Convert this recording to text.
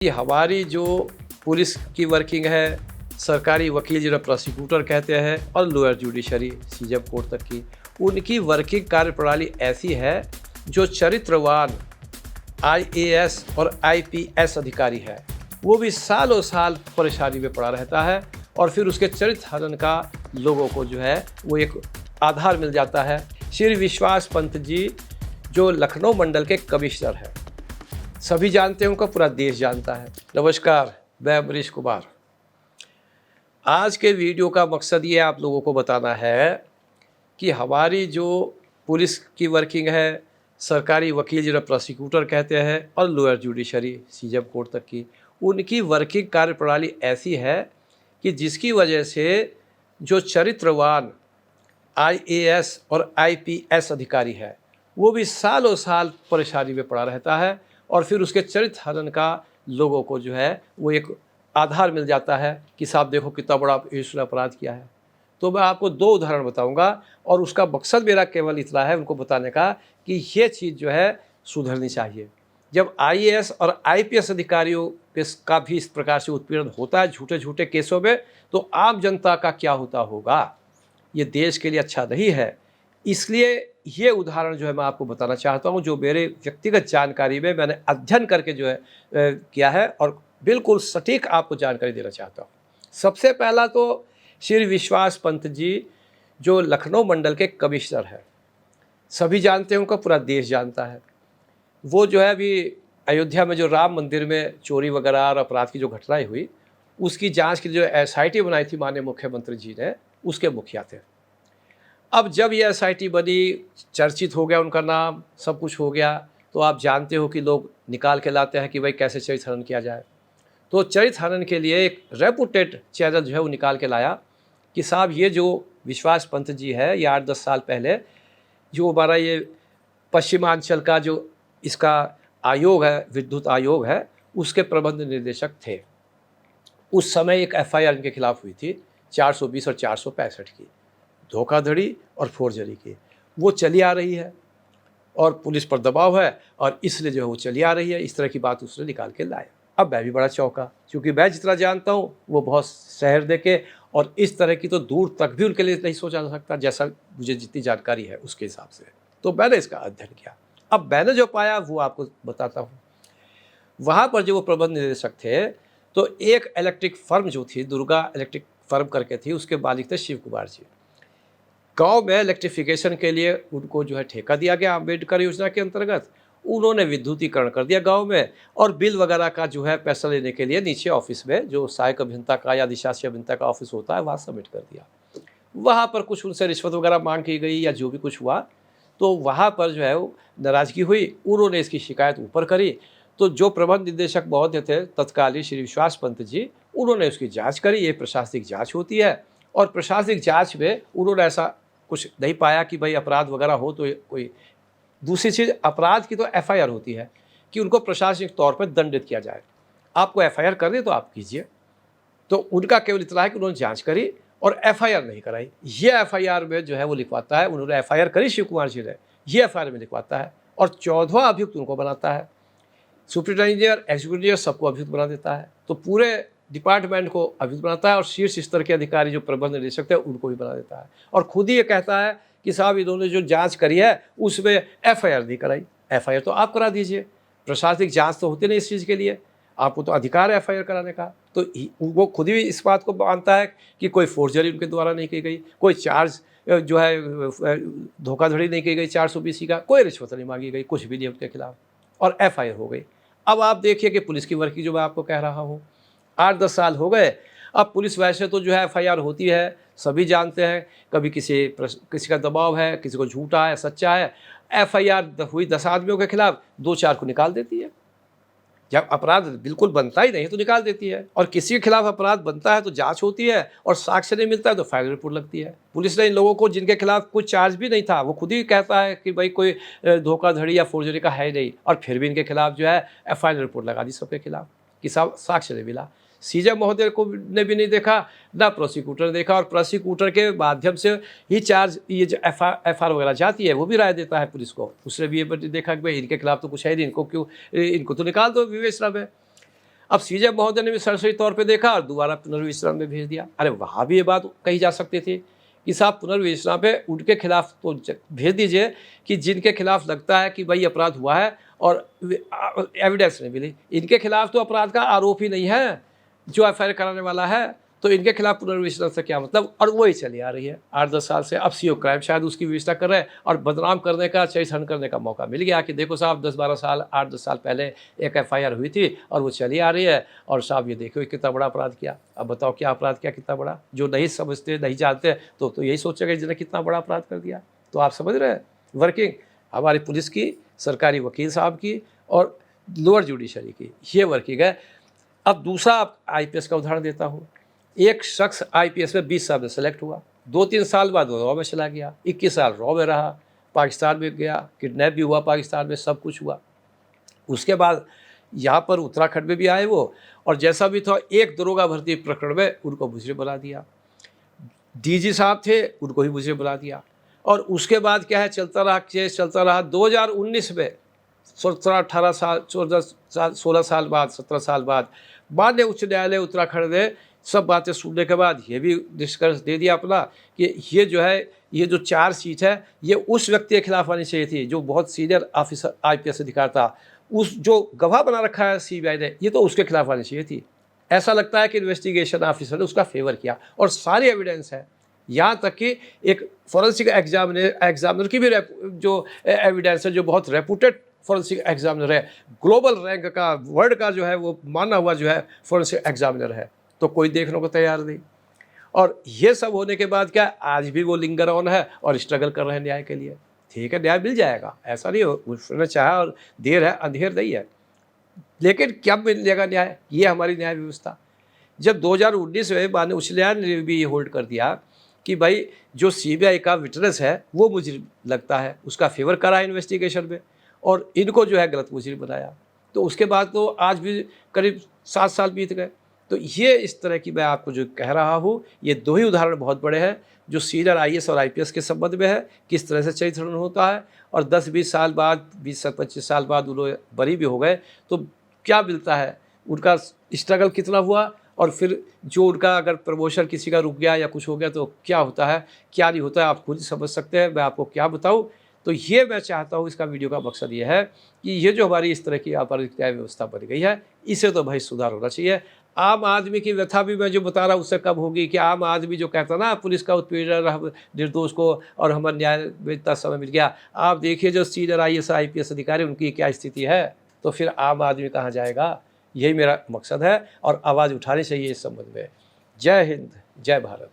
कि हमारी जो पुलिस की वर्किंग है, सरकारी वकील जिन्हें प्रोसिक्यूटर कहते हैं और लोअर जुडिशरी सीजन कोर्ट तक की, उनकी वर्किंग कार्यप्रणाली ऐसी है जो चरित्रवान आईएएस और आईपीएस अधिकारी है वो भी सालों साल परेशानी में पड़ा रहता है और फिर उसके चरित्र हनन का लोगों को जो है वो एक आधार मिल जाता है। श्री विश्वास पंत जी जो लखनऊ मंडल के कमिश्नर हैं, सभी जानते हैं, उनको पूरा देश जानता है। नमस्कार, मैं अमरीश कुमार। आज के वीडियो का मकसद ये आप लोगों को बताना है कि हमारी जो पुलिस की वर्किंग है, सरकारी वकील जिन्हें प्रोसिक्यूटर कहते हैं और लोअर जुडिशरी सीजन कोर्ट तक की, उनकी वर्किंग कार्यप्रणाली ऐसी है कि जिसकी वजह से जो चरित्रवान आईएएस और आईपीएस अधिकारी है वो भी सालों साल परेशानी में पड़ा रहता है और फिर उसके चरित्र हनन का लोगों को जो है वो एक आधार मिल जाता है कि साहब देखो कितना बड़ा इसने अपराध किया है। तो मैं आपको दो उदाहरण बताऊंगा और उसका मकसद मेरा केवल इतना है उनको बताने का कि ये चीज़ जो है सुधरनी चाहिए। जब आईएएस और आईपीएस अधिकारियों का भी इस प्रकार से उत्पीड़न होता है झूठे झूठे केसों में, तो आम जनता का क्या होता होगा, ये देश के लिए अच्छा नहीं है। इसलिए ये उदाहरण जो है मैं आपको बताना चाहता हूँ, जो मेरे व्यक्तिगत जानकारी में मैंने अध्ययन करके जो है किया है और बिल्कुल सटीक आपको जानकारी देना चाहता हूँ। सबसे पहला तो श्री विश्वास पंत जी जो लखनऊ मंडल के कमिश्नर हैं, सभी जानते हैं, उनको पूरा देश जानता है। वो जो है अभी अयोध्या में जो राम मंदिर में चोरी वगैरह और अपराध की जो घटनाएं हुई उसकी जांच की जो एसआईटी बनाई थी माननीय मुख्यमंत्री जी ने, उसके मुखिया थे। अब जब ये एसआईटी बनी, चर्चित हो गया उनका नाम, सब कुछ हो गया, तो आप जानते हो कि लोग निकाल के लाते हैं कि भाई कैसे चरित्र हनन किया जाए। तो चरित्र हनन के लिए एक रेपुटेड चैनल जो है वो निकाल के लाया कि साहब ये जो विश्वास पंत जी है, ये 8-10 साल पहले जो हमारा ये पश्चिमांचल का जो इसका आयोग है, विद्युत आयोग है, उसके प्रबंध निदेशक थे। उस समय एक एफआईआर इनके खिलाफ हुई थी 420 और 465 की, धोखाधड़ी और फोर्जरी की। वो चली आ रही है और पुलिस पर दबाव है और इसलिए जो है वो चली आ रही है। इस तरह की बात उसने निकाल के लाया। अब मैं भी बड़ा चौंका, क्योंकि मैं जितना जानता हूँ वो बहुत शहर देखे और इस तरह की तो दूर तक भी उनके लिए नहीं सोचा जा सकता, जैसा मुझे जितनी जानकारी है उसके हिसाब से। तो मैंने इसका अध्ययन किया। अब मैंने जो पाया वो आपको बताता हूँ। वहाँ पर जो वो प्रबंध निदेशक थे, तो एक इलेक्ट्रिक फर्म जो थी, दुर्गा इलेक्ट्रिक फर्म करके थी, उसके मालिक थे शिव कुमार जी। गांव में इलेक्ट्रिफिकेशन के लिए उनको जो है ठेका दिया गया अम्बेडकर योजना के अंतर्गत। उन्होंने विद्युतीकरण कर दिया गांव में और बिल वगैरह का जो है पैसा लेने के लिए नीचे ऑफिस में जो सहायक अभियंता का या अधिशासी अभियंता का ऑफिस होता है वहाँ सबमिट कर दिया। वहाँ पर कुछ उनसे रिश्वत वगैरह मांग की गई या जो भी कुछ हुआ, तो वहाँ पर जो है वो नाराज़गी हुई। उन्होंने इसकी शिकायत ऊपर करी, तो जो प्रबंध निदेशक महोदय थे तत्कालीन श्री विश्वास पंत जी, उन्होंने उसकी जाँच करी। ये प्रशासनिक जाँच होती है और प्रशासनिक जाँच में उन्होंने ऐसा कुछ नहीं पाया कि भाई अपराध वगैरह हो। तो कोई दूसरी चीज़, अपराध की तो एफआईआर होती है कि उनको प्रशासनिक तौर पर दंडित किया जाए। आपको एफआईआर करनी तो आप कीजिए। तो उनका केवल इतना है कि उन्होंने जांच करी और एफआईआर नहीं कराई। ये एफआईआर में जो है वो लिखवाता है, उन्होंने एफआईआर करी शिव कुमार जी ने, ये एफआईआर में लिखवाता है और 14वां अभियुक्त उनको बनाता है। सुप्रिटेंडेंट इंजीनियर, एग्जीक्यूटिव इंजीनियर सबको अभियुक्त बना देता है। तो पूरे डिपार्टमेंट को अभियुक्त बनाता है और शीर्ष स्तर के अधिकारी जो प्रबंध निदेशक थे उनको भी बना देता है और खुद ही ये कहता है कि साहब इन्होंने जो जांच करी है उसमें एफआईआर नहीं कराई। एफआईआर तो आप करा दीजिए, प्रशासनिक जांच तो होती नहीं इस चीज़ के लिए, आपको तो अधिकार है एफआईआर कराने का। तो वो खुद ही इस बात को मानता है कि कोई फोर्जरी उनके द्वारा नहीं की गई, कोई चार्ज जो है धोखाधड़ी नहीं की गई 420 का, कोई रिश्वत नहीं मांगी गई, कुछ भी नहीं उनके खिलाफ, और एफआईआर हो गई। अब आप देखिए कि पुलिस की वर्किंग जो मैं आपको कह रहा हूँ, 8-10 साल हो गए। अब पुलिस वैसे तो जो है एफआईआर होती है, सभी जानते हैं, कभी किसी का दबाव है, किसी को झूठा है सच्चा है, एफआईआर हुई 10 आदमियों के खिलाफ, 2-4 को निकाल देती है। जब अपराध बिल्कुल बनता ही नहीं तो निकाल देती है, और किसी के खिलाफ अपराध बनता है तो जांच होती है और साक्ष्य नहीं मिलता है तो फाइनल रिपोर्ट लगती है। पुलिस ने इन लोगों को, जिनके खिलाफ कुछ चार्ज भी नहीं था, वो खुद ही कहता है कि भाई कोई धोखाधड़ी या फोर्जरी का है ही नहीं, और फिर भी इनके खिलाफ जो है फाइनल रिपोर्ट लगा दी सबके खिलाफ कि सब साक्ष्य नहीं मिला। सीजन महोदय को ने भी नहीं देखा, ना प्रोसिक्यूटर ने देखा, और प्रोसिक्यूटर के माध्यम से ही चार्ज, ये जो एफआईआर वगैरह जाती है वो भी राय देता है पुलिस को। उसने भी ये देखा कि भाई इनके खिलाफ तो कुछ है नहीं, इनको क्यों, इनको तो निकाल दो विवेचना में। अब सीजेएम महोदय ने भी सरसरी तौर पे देखा और दोबारा पुनर्विचार में भेज दिया। अरे वहाँ भी ये बात कही जा सकती थी कि साहब पुनर्विचार पे उनके खिलाफ तो भेज दीजिए कि जिनके खिलाफ लगता है कि भाई अपराध हुआ है और एविडेंस नहीं मिली। इनके खिलाफ तो अपराध का आरोप ही नहीं है जो एफआईआर कराने वाला है, तो इनके खिलाफ पुनर्विचार से क्या मतलब। और वही चली आ रही है 8-10 साल से। अब सीओ क्राइम शायद उसकी विवेचना कर रहे हैं और बदनाम करने का, चरित्रहनन करने का मौका मिल गया कि देखो साहब 10-12 साल 8-10 साल पहले एक एफआईआर हुई थी और वो चली आ रही है और साहब ये देखो कितना बड़ा अपराध किया। अब बताओ क्या अपराध किया, कितना बड़ा। जो नहीं समझते, नहीं जानते तो यही सोचेगा जिन्हें कितना बड़ा अपराध कर दिया। तो आप समझ रहे हैं वर्किंग हमारी पुलिस की, सरकारी वकील साहब की और लोअर जुडिशरी की, ये वर्किंग है। अब दूसरा आईपीएस का उदाहरण देता हूँ। एक शख्स आईपीएस में 20 साल में सेलेक्ट हुआ, 2-3 साल बाद वो रॉ में चला गया, 21 साल रॉ में रहा, पाकिस्तान में गया, किडनैप भी हुआ पाकिस्तान में, सब कुछ हुआ। उसके बाद यहाँ पर उत्तराखंड में भी आए वो, और जैसा भी था एक दरोगा भर्ती प्रकरण में उनको मुजरिम बना दिया। डीजी साहब थे, उनको ही मुजरिम बना दिया। और उसके बाद क्या है, चलता रहा केस, चलता रहा। 2019 में 17-18 साल, 14 साल, 16 साल बाद, 17 साल बाद माननीय उच्च न्यायालय उत्तराखंड ने सब बातें सुनने के बाद ये भी निष्कर्ष दे दिया अपना कि ये जो है, ये जो चार्जशीट है ये उस व्यक्ति के खिलाफ आनी चाहिए थी जो बहुत सीनियर ऑफिसर आईपीएस अधिकारी था। उस जो गवाह बना रखा है सीबीआई ने, ये तो उसके खिलाफ आनी चाहिए थी। ऐसा लगता है कि इन्वेस्टिगेशन ऑफिसर ने उसका फेवर किया और सारी एविडेंस है। यहाँ तक कि एक फॉरेंसिक एग्जामिनर की भी जो एविडेंस है, जो बहुत रेपुटेड फॉरेंसिक एग्जामिनर है, ग्लोबल रैंक का, वर्ल्ड का जो है वो माना हुआ जो है फॉरेंसिक एग्जामिनर है, तो कोई देखने को तैयार नहीं। और ये सब होने के बाद क्या, आज भी वो लिंगर ऑन है और स्ट्रगल कर रहे हैं न्याय के लिए। ठीक है, न्याय मिल जाएगा, ऐसा नहीं हो, उसने चाहा और देर है अंधेर नहीं है, लेकिन क्या मिलेगा न्याय, ये हमारी न्याय व्यवस्था। जब 2019 में माननीय उच्च न्यायालय ने भी ये होल्ड कर दिया कि भाई जो सीबीआई का विटनेस है वो मुझे लगता है उसका फेवर करा इन्वेस्टिगेशन में और इनको जो है गलत मुजरिम बनाया, तो उसके बाद तो आज भी करीब 7 साल बीत गए। तो ये इस तरह की मैं आपको जो कह रहा हूँ, ये 2 ही उदाहरण बहुत बड़े हैं जो सीनियर आईएएस और आईपीएस के संबंध में है, किस तरह से चरित्रहनन होता है। और 10-20 साल बाद, 20 से 25 साल बाद वो लोग बरी भी हो गए तो क्या मिलता है, उनका स्ट्रगल कितना हुआ, और फिर जो उनका अगर प्रमोशन किसी का रुक गया या कुछ हो गया तो क्या होता है, क्या नहीं होता है, आप खुद ही समझ सकते हैं, मैं आपको क्या बताऊँ। तो ये मैं चाहता हूँ, इसका वीडियो का मकसद ये है कि ये जो हमारी इस तरह की आपराधिक न्याय व्यवस्था बन गई है, इसे तो भाई सुधार होना चाहिए। आम आदमी की व्यथा भी मैं जो बता रहा हूँ उससे कब होगी कि आम आदमी जो कहता ना पुलिस का उत्पीड़न, हम निर्दोष को और हमें न्याय में इतना समय मिल गया, आप देखिए जो सीनियर आईएएस आईपीएस अधिकारी उनकी क्या स्थिति है, तो फिर आम आदमी कहाँ जाएगा। यही मेरा मकसद है और आवाज़ उठानी चाहिए इस संबंध में। जय हिंद, जय भारत।